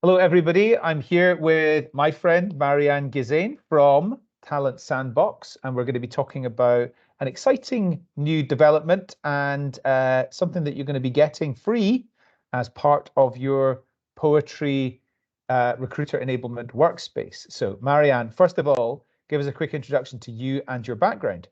Hello, everybody. I'm here with my friend Marianne Gisanne from Talent Sandbox, and we're going to be talking about an exciting new development and something that you're going to be getting free as part of your Poetry Recruiter Enablement workspace. So, Marianne, first of all, give us a quick introduction to you and your background.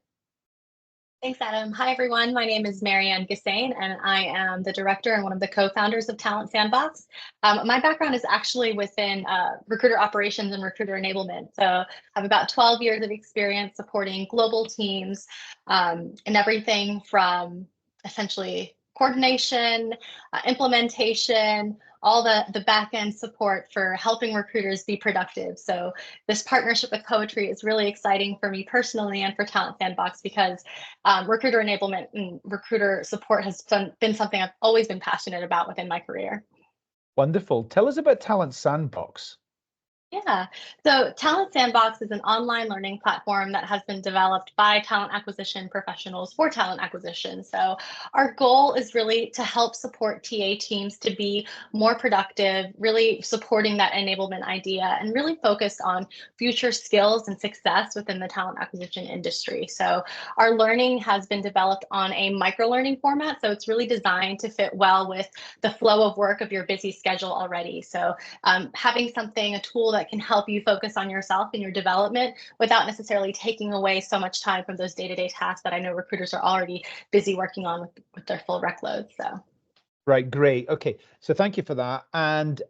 Thanks, Adam. Hi, everyone. My name is Marianne Gisanne, and I am the director and one of the co-founders of Talent Sandbox. My background is actually within recruiter operations and recruiter enablement. So I have about 12 years of experience supporting global teams and everything from essentially coordination, implementation, all the back end support for helping recruiters be productive. So this partnership with Poetry is really exciting for me personally and for Talent Sandbox because recruiter enablement and recruiter support has been something I've always been passionate about within my career. Wonderful. Tell us about Talent Sandbox. Yeah, so Talent Sandbox is an online learning platform that has been developed by talent acquisition professionals for talent acquisition. So our goal is really to help support TA teams to be more productive, really supporting that enablement idea and really focused on future skills and success within the talent acquisition industry. So our learning has been developed on a micro-learning format. So it's really designed to fit well with the flow of work of your busy schedule already. So having something, a tool that can help you focus on yourself and your development without necessarily taking away so much time from those day-to-day tasks that I know recruiters are already busy working on with their full workload. So. Right, great. Okay, so thank you for that. And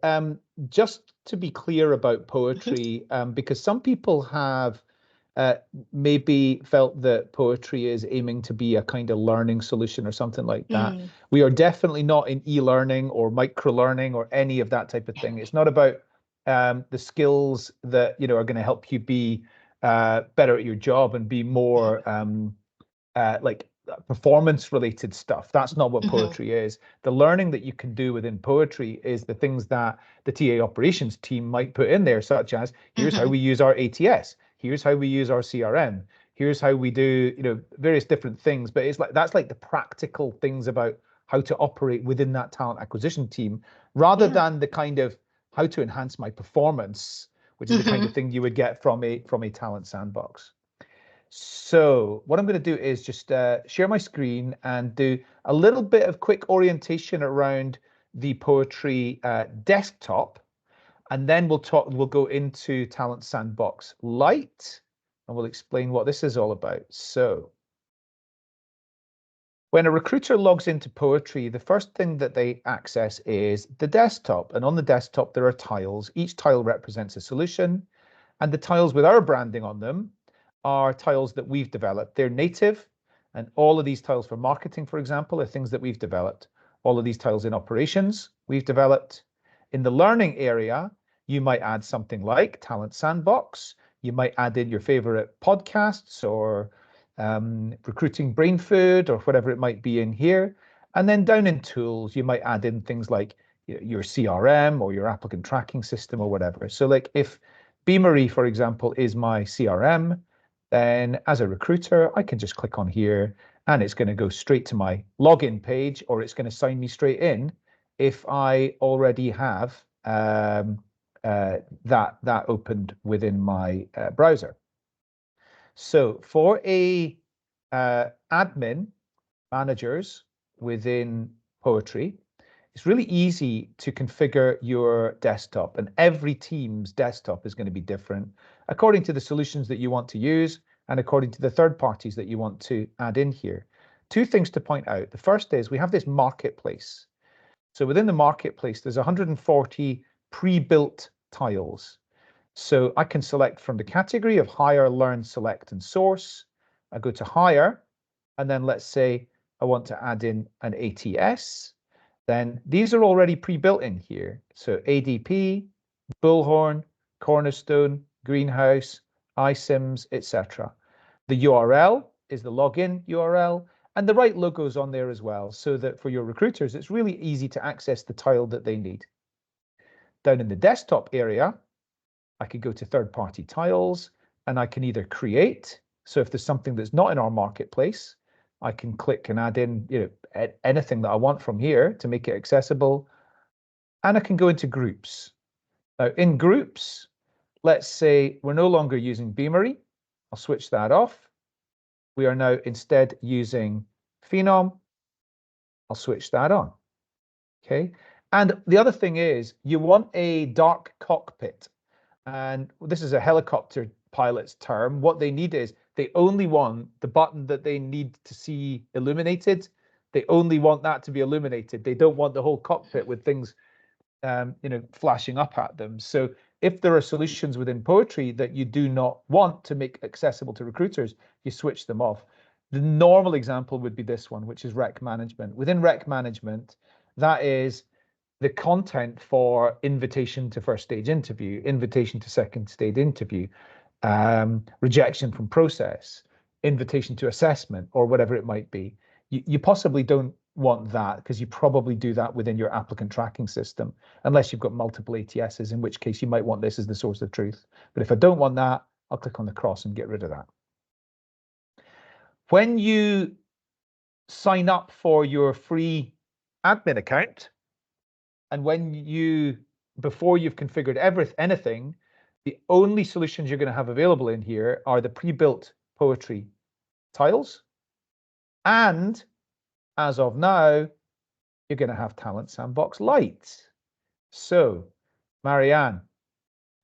just to be clear about poetry, because some people have uh, maybe felt that poetry is aiming to be a kind of learning solution or something like that. We are definitely not in e-learning or micro-learning or any of that type of thing. It's not about the skills that are going to help you be better at your job and be more like performance related stuff. That's not what poetry is. The learning that you can do within poetry is the things that the TA operations team might put in there, such as here's how we use our ATS, here's how we use our CRM, here's how we do various different things. But it's like that's like the practical things about how to operate within that talent acquisition team, rather than the kind of how to enhance my performance, which is the kind of thing you would get from a talent sandbox. So what I'm going to do is just share my screen and do a little bit of quick orientation around the Poetry desktop, and then we'll go into Talent Sandbox Lite, and we'll explain what this is all about. So when a recruiter logs into Poetry, the first thing that they access is the desktop, and on the desktop there are tiles. Each tile represents a solution, and the tiles with our branding on them are tiles that we've developed. They're native, and all of these tiles for marketing, for example, are things that we've developed. All of these tiles in operations, we've developed. In the learning area, you might add something like Talent Sandbox. You might add in your favorite podcasts or recruiting brain food or whatever it might be in here. And then down in tools, you might add in things like your CRM or your applicant tracking system or whatever. So like if Beamery, for example, is my CRM, then as a recruiter, I can just click on here and it's going to go straight to my login page, or it's going to sign me straight in if I already have that opened within my browser. So for a admin managers within Poetry, it's really easy to configure your desktop, and every team's desktop is going to be different according to the solutions that you want to use and according to the third parties that you want to add in here. Two things to point out. The first is we have this marketplace. So within the marketplace, there's 140 pre-built tiles. So I can select from the category of hire, learn, select, and source. I go to hire, and then let's say I want to add in an ATS. Then these are already pre-built in here. So ADP, Bullhorn, Cornerstone, Greenhouse, iSIMS, etc. The URL is the login URL, and the right logos on there as well, so that for your recruiters, it's really easy to access the tile that they need. Down in the desktop area, I could go to third-party tiles, and I can either create. So if there's something that's not in our marketplace, I can click and add in anything that I want from here to make it accessible. And I can go into groups. Now in groups, let's say we're no longer using Beamery. I'll switch that off. We are now instead using Phenom. I'll switch that on. Okay. And the other thing is you want a dark cockpit. And this is a helicopter pilot's term. What they need is they only want the button that they need to see illuminated. They only want that to be illuminated. They don't want the whole cockpit with things flashing up at them. So if there are solutions within Poetry that you do not want to make accessible to recruiters, you switch them off. The normal example would be this one, which is rec management. Within rec management, that is the content for invitation to first stage interview, invitation to second stage interview, rejection from process, invitation to assessment, or whatever it might be. You possibly don't want that because you probably do that within your applicant tracking system, unless you've got multiple ATSs, in which case you might want this as the source of truth. But if I don't want that, I'll click on the cross and get rid of that. When you sign up for your free admin account, and before you've configured anything, the only solutions you're going to have available in here are the pre-built Poetry tiles. And as of now, you're going to have Talent Sandbox Lite. So, Marianne,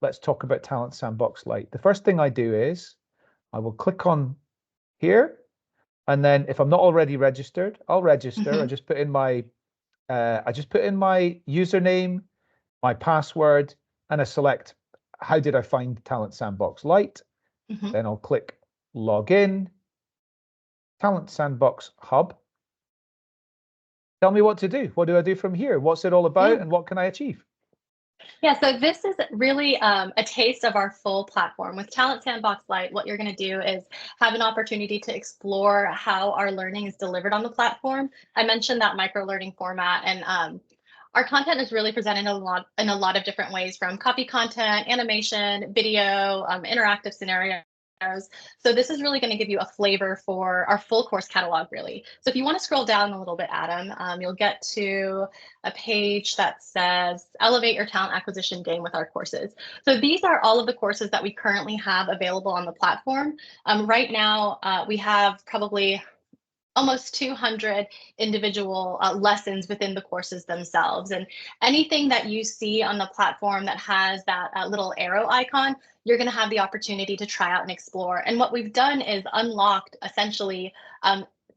let's talk about Talent Sandbox Lite. The first thing I do is I will click on here, and then if I'm not already registered, I'll register. I just put in my username, my password, and I select how did I find Talent Sandbox Lite. Then I'll click login, Talent Sandbox Hub. Tell me what to do. What do I do from here? What's it all about, and what can I achieve? Yeah, so this is really a taste of our full platform. With Talent Sandbox Lite, what you're going to do is have an opportunity to explore how our learning is delivered on the platform. I mentioned that micro-learning format, and our content is really presented in a lot of different ways, from copy content, animation, video, interactive scenarios. So this is really going to give you a flavor for our full course catalog, really. So if you want to scroll down a little bit, Adam, you'll get to a page that says Elevate Your Talent Acquisition Game with our courses. So these are all of the courses that we currently have available on the platform. Right now, we have probably almost 200 individual lessons within the courses themselves. And anything that you see on the platform that has that little arrow icon, you're going to have the opportunity to try out and explore. And what we've done is unlocked essentially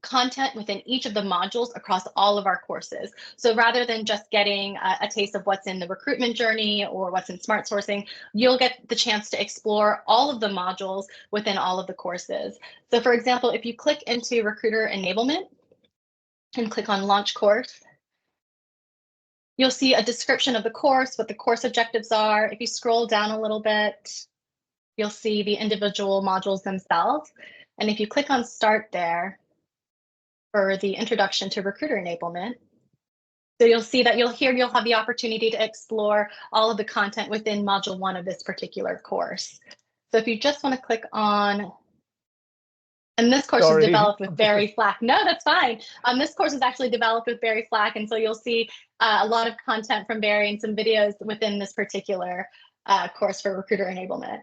content within each of the modules across all of our courses. So rather than just getting a taste of what's in the recruitment journey or what's in smart sourcing, you'll get the chance to explore all of the modules within all of the courses. So for example, if you click into Recruiter Enablement and click on Launch Course, you'll see a description of the course, what the course objectives are. If you scroll down a little bit, you'll see the individual modules themselves. And if you click on Start there, for the Introduction to Recruiter Enablement. So you'll see that you'll have the opportunity to explore all of the content within Module 1 of this particular course. So if you just want to click on, and this course is developed with Barry Flack. No, that's fine. This course is actually developed with Barry Flack, and so you'll see a lot of content from Barry and some videos within this particular course for Recruiter Enablement.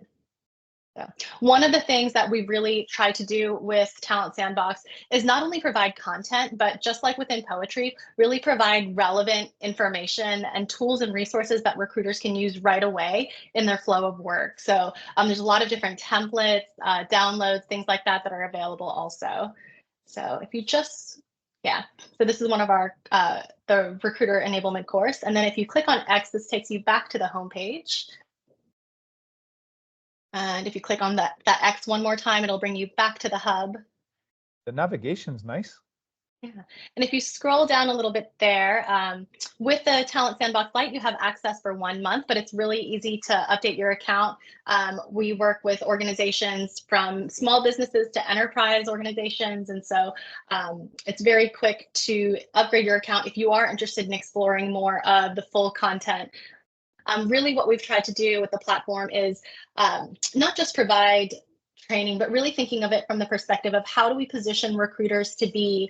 So one of the things that we really try to do with Talent Sandbox is not only provide content, but just like within Poetry, really provide relevant information and tools and resources that recruiters can use right away in their flow of work. So there's a lot of different templates, downloads, things like that are available also. So if you just, so this is one of our, the Recruiter Enablement course. And then if you click on X, this takes you back to the home page. And if you click on that X one more time, it'll bring you back to the hub. The navigation's nice. Yeah, and if you scroll down a little bit there, with the Talent Sandbox Lite, you have access for 1 month, but it's really easy to update your account. We work with organizations from small businesses to enterprise organizations, and so it's very quick to upgrade your account if you are interested in exploring more of the full content. Really what we've tried to do with the platform is not just provide training, but really thinking of it from the perspective of how do we position recruiters to be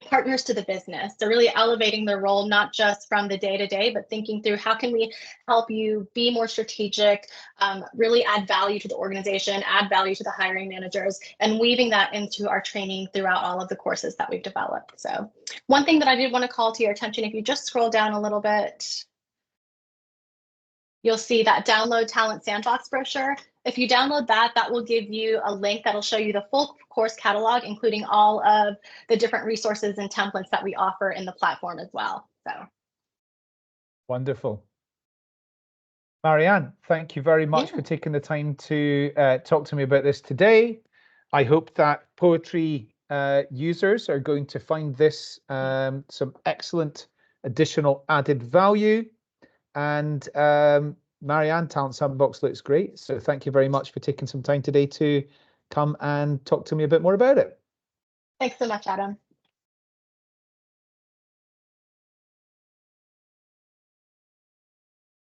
partners to the business. So really elevating their role, not just from the day-to-day, but thinking through how can we help you be more strategic, really add value to the organization, add value to the hiring managers, and weaving that into our training throughout all of the courses that we've developed. So one thing that I did want to call to your attention, if you just scroll down a little bit, you'll see that download Talent Sandbox brochure. If you download that, that will give you a link that'll show you the full course catalog, including all of the different resources and templates that we offer in the platform as well. So wonderful. Marianne, thank you very much for taking the time to talk to me about this today. I hope that Poetry users are going to find this some excellent additional added value. And Marianne, Talent Sandbox looks great. So thank you very much for taking some time today to come and talk to me a bit more about it. Thanks so much, Adam.